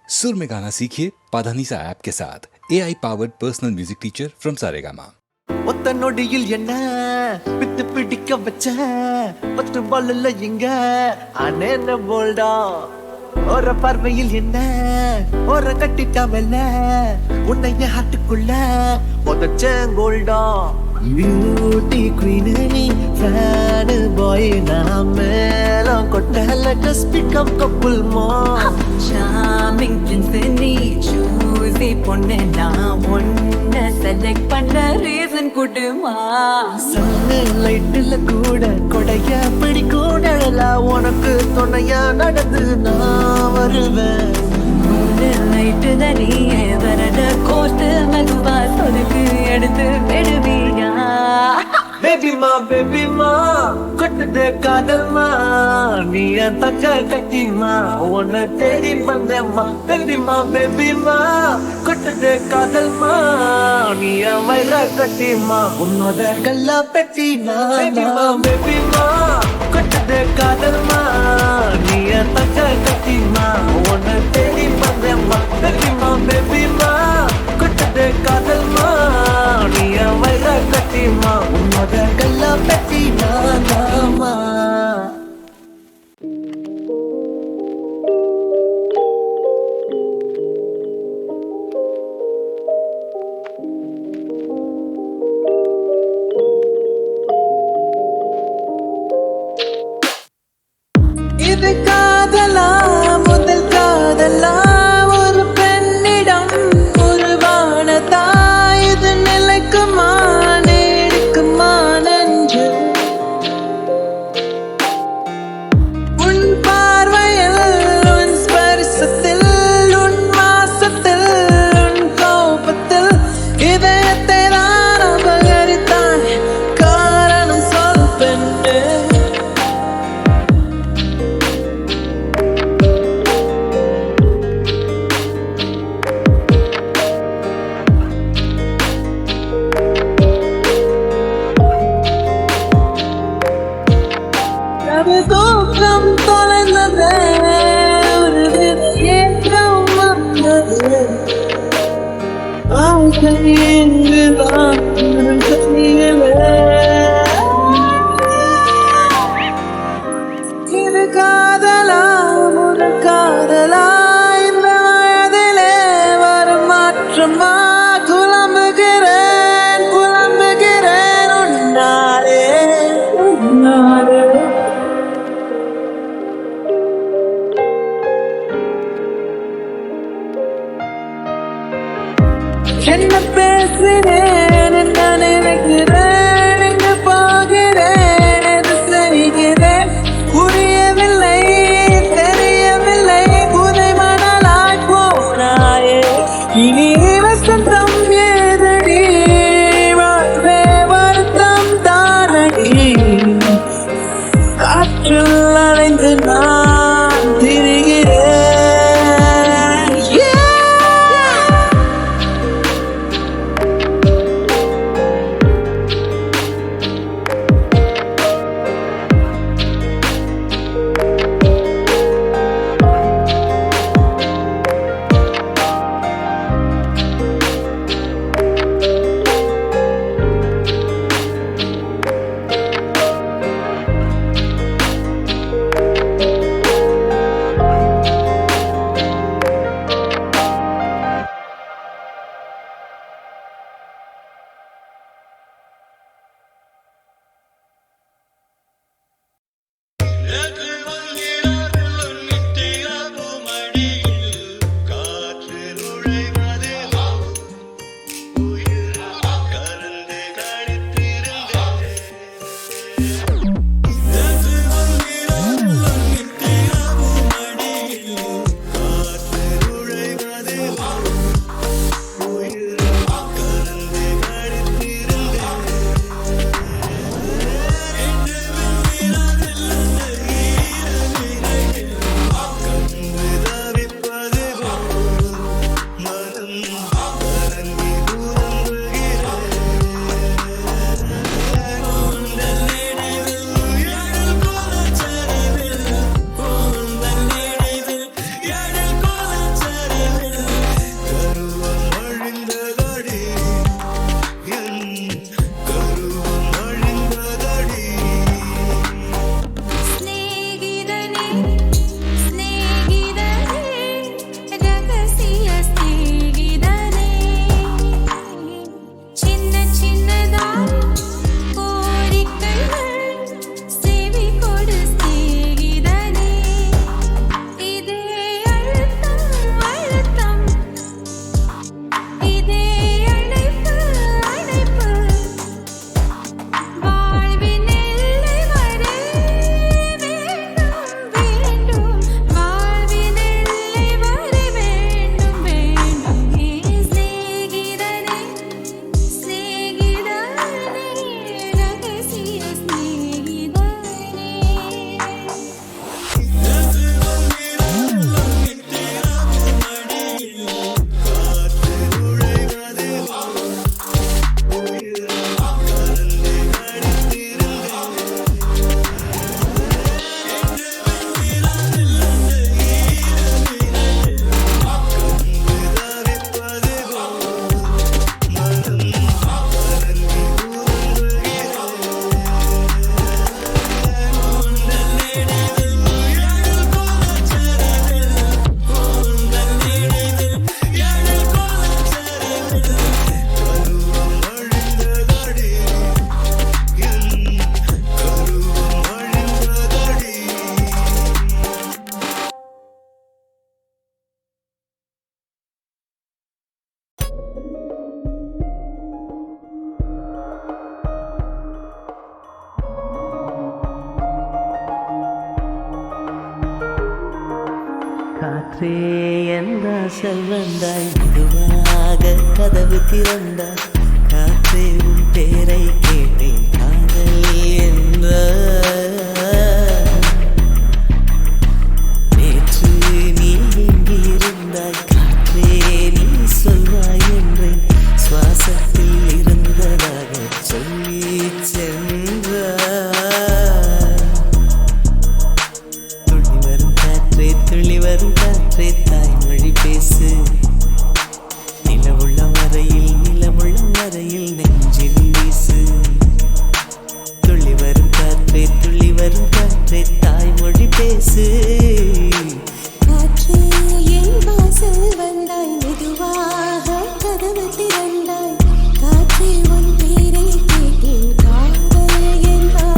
सुर में गाना सीखिए पाधानीसा ऐप के साथ AI powered personal music teacher from Saregama. ஒத்த நொடியில் என்ன விட்டு பிடிக்க வச்ச பத்து பால்ல எங்க அனேன போல்டா ஒரு பார்வையில் என்ன ஒரு கட்டிட்டாமல்ல உன்னைய ஹாட்டுக்குள்ள புதைச்சேன் கோல்டா பியூட்டி குவீன் நீ ஃபேன் பாய் நான் மேல கொட்டல ஜஸ்ட் பிகம் கப்புள் மா சாமிங் பிரின்ஸ் நீ சூசி பொண்ணு நான் ஒன்ன செலக்ட் பண்ண ரீசன் குடுமா சன்லைட்ல கூட கொடைய பிடிக்கும் நிழலா உனக்கு துணையா நடந்து நான் வருவேன் நைட்டு தனியே வரத கோஸ்ட் மெதுவா சொதுக்கு எடுத்து விடுவியா பேபி மா கொட்டது காதல்மா நீ என் தக்க கட்டிமா உன்னை தேடி வந்தேம்மா பேபி மா கொட்டது காதல்மா நீ என் வயிற கட்டிமா உன்னோட கல்லா பெட்டிமா பேபி மா கொட்டது காதல்மா நீ என் தக்க கட்டிமா உன்னை தேடி வந்தேம்மா பேபி மா கொட்டது காதல்மா நீ என் வயிற கட்டிமா உன்னோட கல்லா பெட்டிமா நாமா இது காதலா முதல் காதலா ஒரு பெண்ணிடம் ஒரு வானதா இது நிலைக்குமா நீடிக்குமா நெஞ்சு உன் பார்வையில் உன் ஸ்பரிசத்தில் உன் மாசத்தில் உன் கோபத்தில் இதயத்தை நான் அபகரித்தான் காரணம் சொல் பெண்ணே தூக்கம் தொலைந்ததே ஒரு ஏற்றம் வந்தது வாழ்க்கை எங்குதான் இது காதலா ஒரு காதலா இந்த வயதிலே வரும் மாற்றமா புலம்புகிறேன் உன்னாலே என்ன பேசுகிறேன் என்ன நினைக்கிறேன் எங்கு போகிறேன் எது செய்கிறேன் புரியவில்லை தெரியவில்லை புதை மணலாய் போனாயே இனி வசந்தம் ஏதடி வாழ்வே வருத்தம் தானடி காற்றில் அலைந்து நான் திரிகிறேன் காற்றே எந்த செல்வந்தாய் மெதுவாக கதவு திறந்தாய் காற்றே உன் பேரை கேட்டேன் காதல் என்ற நேற்று நீ எங்கிருந்தாய் காற்றே நீ சொல்வாய் என்றேன் சுவாசத்தில் இருந்ததாக சொல்லி சென்றாய் துள்ளி வரும் காற்றே தாய்மொழி பேசு நிலமுள்ள வரையில் நெஞ்சில் வீசு துள்ளி வரும் காற்றே தாய்மொழி பேசு காற்றே என் வாசல் வந்தாய் மெதுவாக கதவு திறந்தாய் காற்றே உன் பேரை கேட்டேன் காதல் என்றாய்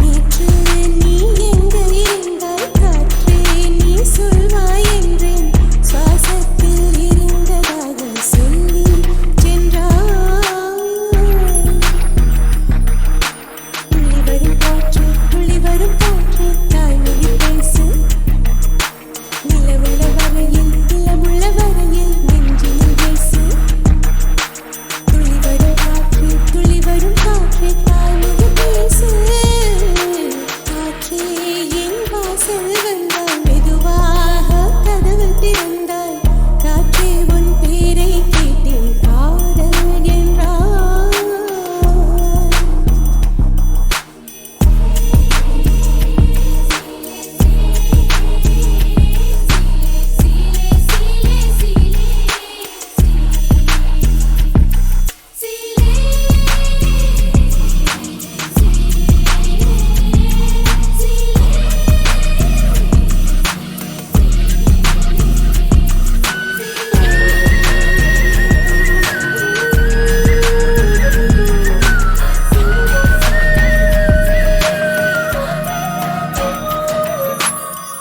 நேற்று நீ எங்க இருந்தாய் காற்றே நீ சொல்வாய் என்றேன் சுவாசத்தில் இருந்ததாக சொல்லி சென்றாய் துள்ளி வரும் காற்று தாய்மொழி பேசு நிலமுள்ள வரையில் நெஞ்சில் பேசு துள்ளி வரும் காற்று தாய்மொழி பேசு காற்றே என் வாசல் வந்தாய் மெதுவாக கதவு திறந்தாய் காற்றே உன் பேரை கேட்டேன் காதல் என்றாய்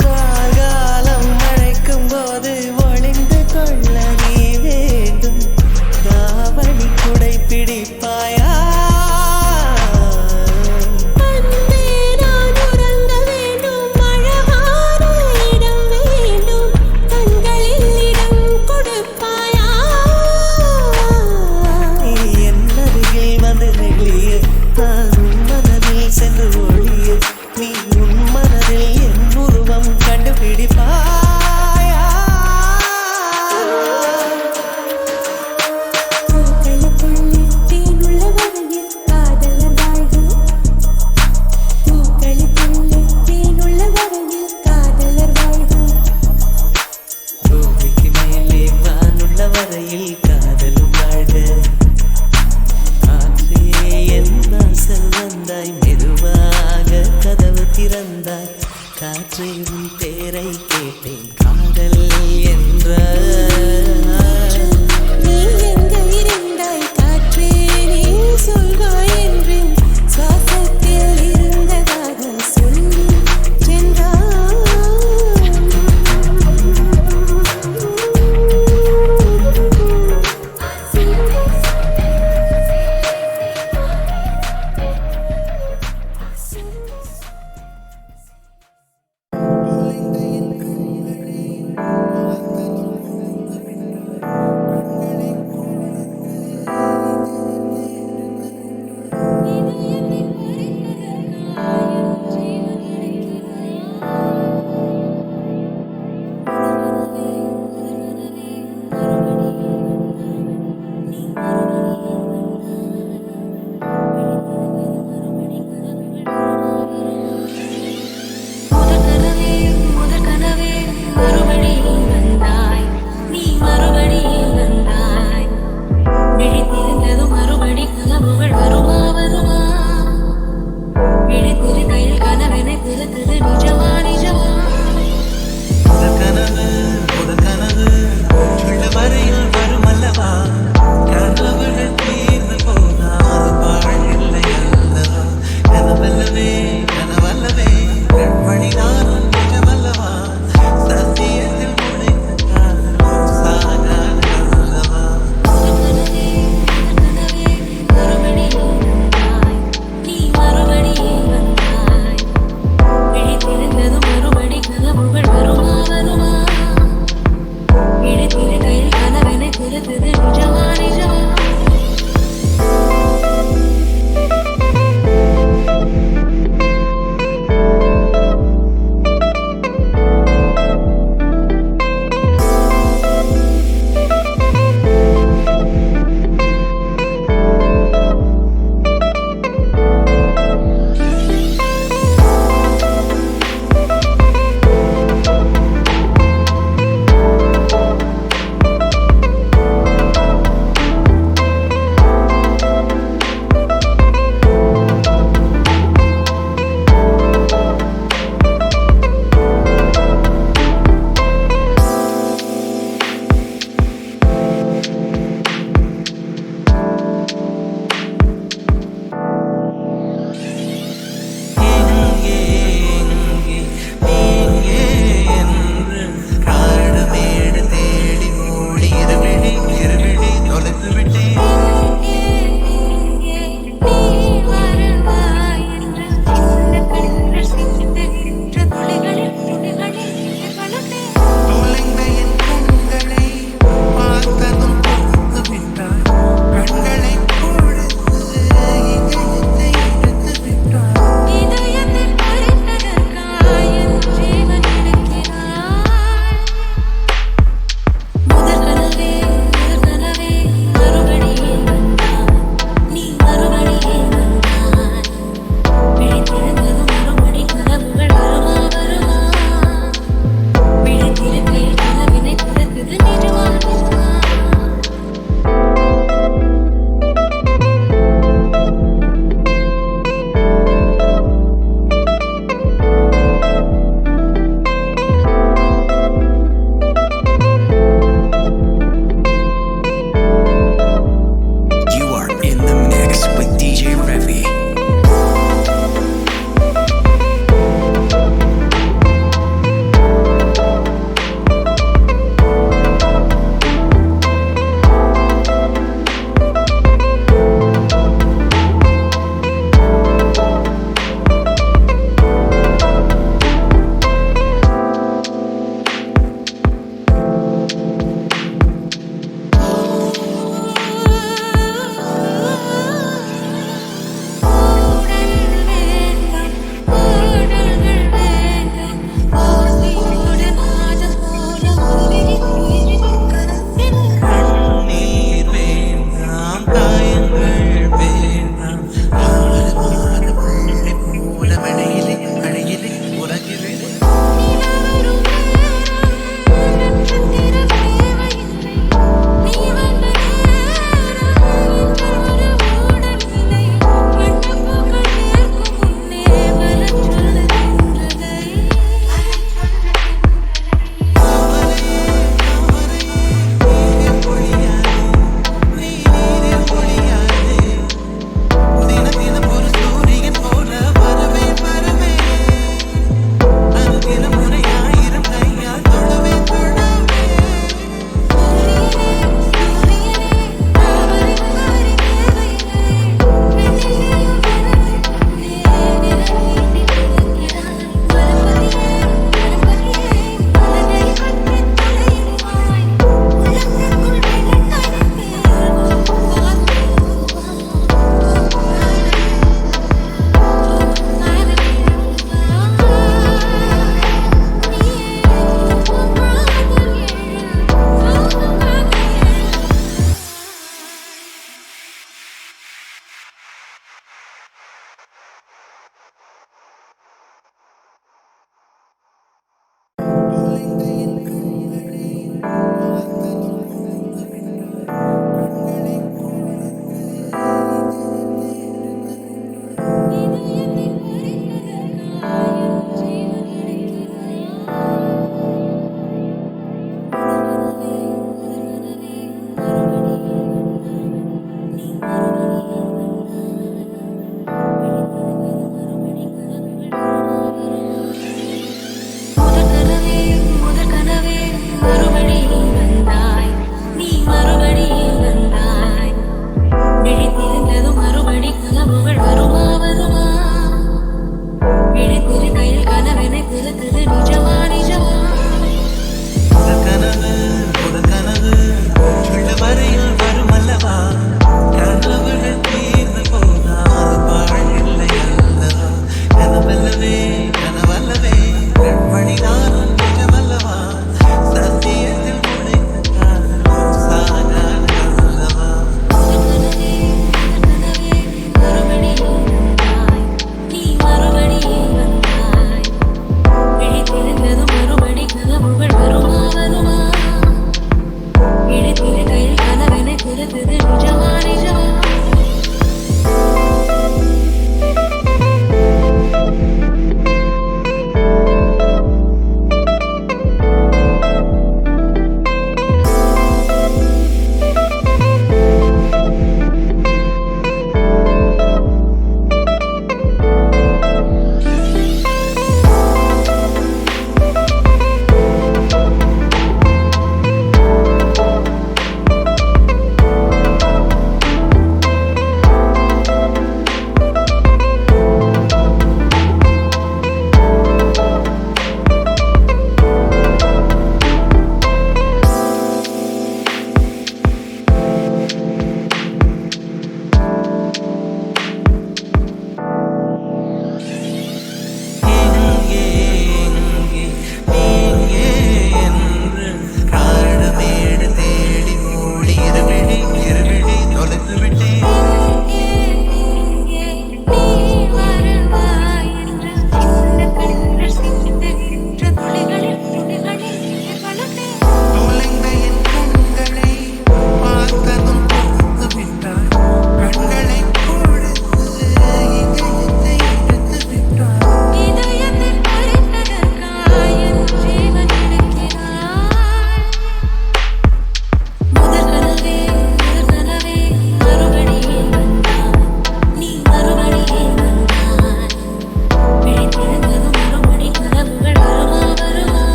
காலம் அழைக்கும் போது ஒளிந்து கொள்ள நீ வேண்டும் தாவணி குடை பிடிப்பாயா அன்பே நான் உறங்க வேண்டும் அழகான இடம் வேண்டும் கண்களில் இடம் கொடுப்பாயா நீ என் அருகில் வந்து நெளிய நான் உன் மனதில் சென்று ஒழிய நீ உன் மனதில் என் உருவம் கண்டுபிடிப்பாயா பூக்களுக்குள்ளே தேனுள்ள வரையில் காதலர் வாழ்வு பூக்களுக்குள்ளே தேனுள்ள வரையில் காதலர் வாழ்வு பூமிக்கு மேலே வானுள்ள வரையில் காதலும் வாழ காற்றே என் வாசல் வந்தாய் மெதுவாக கதவு திறந்தாய் காற்றே உன் பேரை கேட்டேன் காதல் என்ற நீ எங்க இருந்தாய் காற்றே நீ சொல்வாய் என்றேன் சுவாசத்தில் இருந்ததாக சொல்லி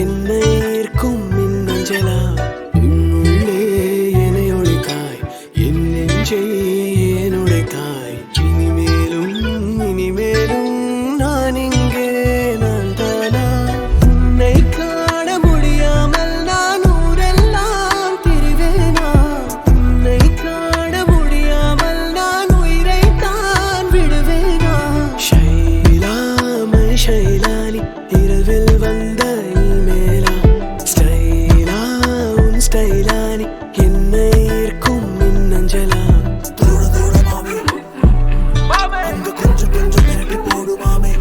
என்னை ஈர்க்கும் மின்னஞ்சலா உள்ளே என்னை ஒழித்தாய் என் நெஞ்சை ஏன் உடைத்தாய் இனிமேலும் இனிமேலும் நான் இங்கே நான் தானா உன்னை காண முடியாமல் நான் ஊரெல்லாம் திரிவேனா உன்னை காண முடியாமல் நான் உயிரை தான் விடுவேனா ஷைலாமை ஷைலானி இரவில் வந்த இமேலா ஸ்டைலா உன் ஸ்டைலானி என்னை ஈர்க்கும் மின்னஞ்சலா தோட தோட மாமே அங்க கொஞ்சம் கொஞ்சம் மிரட்டி போடு மாமே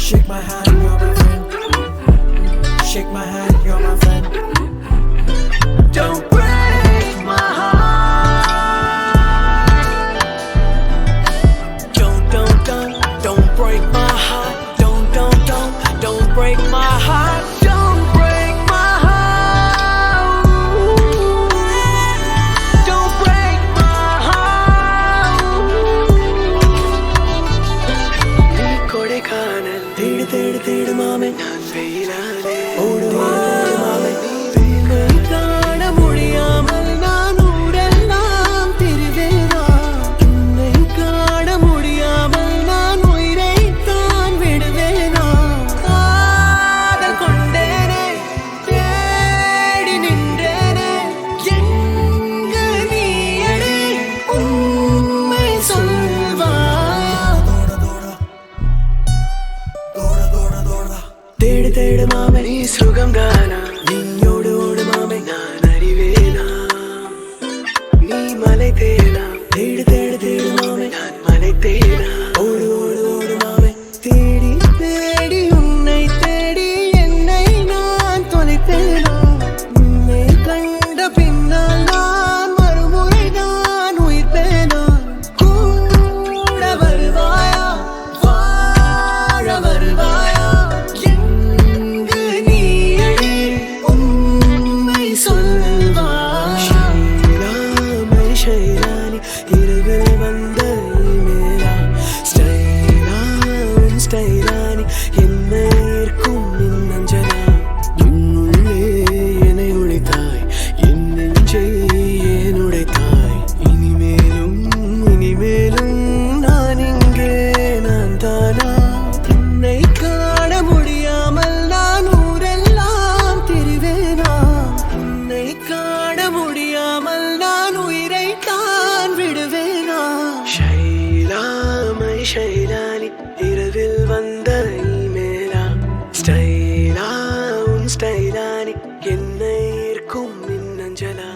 shake my hand you're my friend shake my hand you're my friend Don't break my heart Don't break my heart Don't break my heart Don't break my heart Don't break my heart நீ கொடைக்கானல் தேடு தேடு தேடு மாமே நான் வெயிலாலே ஓடு ஓடு மாமே உன்னை காண முடியாமல் நான் ஊரெல்லாம் திரிவேனா உன்னை காண முடியாமல் நான் உயிரை தான் விடுவேனா காதல் கொண்டேனே தேடி நின்றேனே எங்கு நீயடி உண்மை சொல்வாயா தோட தோட தோட தேடு தேடு மாமே நீ சுகம் தானா நீயோடு ஓடு மாமே நான் அறிவேனா நீ மலை தேனா தேடு தேடு தேடு மாமே நான் மலை தேனா ஓடு ஓடு ஓடு மாமே தேடி தேடி உன்னை தேடி என்னை நான் தொலைப்பேனா உன்னை கண்ட பின்னால் நான் மறுமுறை நான் உயிர்ப்பேனா கூட வருவாயா வாழ வருவாயா எங்கு நீயடி உண்மை சொல்வாயா ஷைலாமை ஷைலானி இரவில் வந்த இமேலா ஸ்டைலா உன் ஸ்டைலானி என்னை ஈர்க்கும் மின்னஞ்சலா உள்ளே என்னை ஒழித்தாய் என் நெஞ்சை ஏன் உடைத்தாய் இனிமேலும் இனிமேலும் நான் இங்கே நான் தானா உன்னை காண முடியாமல் நான் ஊரெல்லாம் திரிவேனா உன்னை காண முடியாமல் நான் உயிரை தான் விடுவேனா ஷைலாமை ஷைலானி இரவில் வந்த இமேலா ஸ்டைலா உன் ஸ்டைலானி என்னை ஈர்க்கும் மின்னஞ்சலா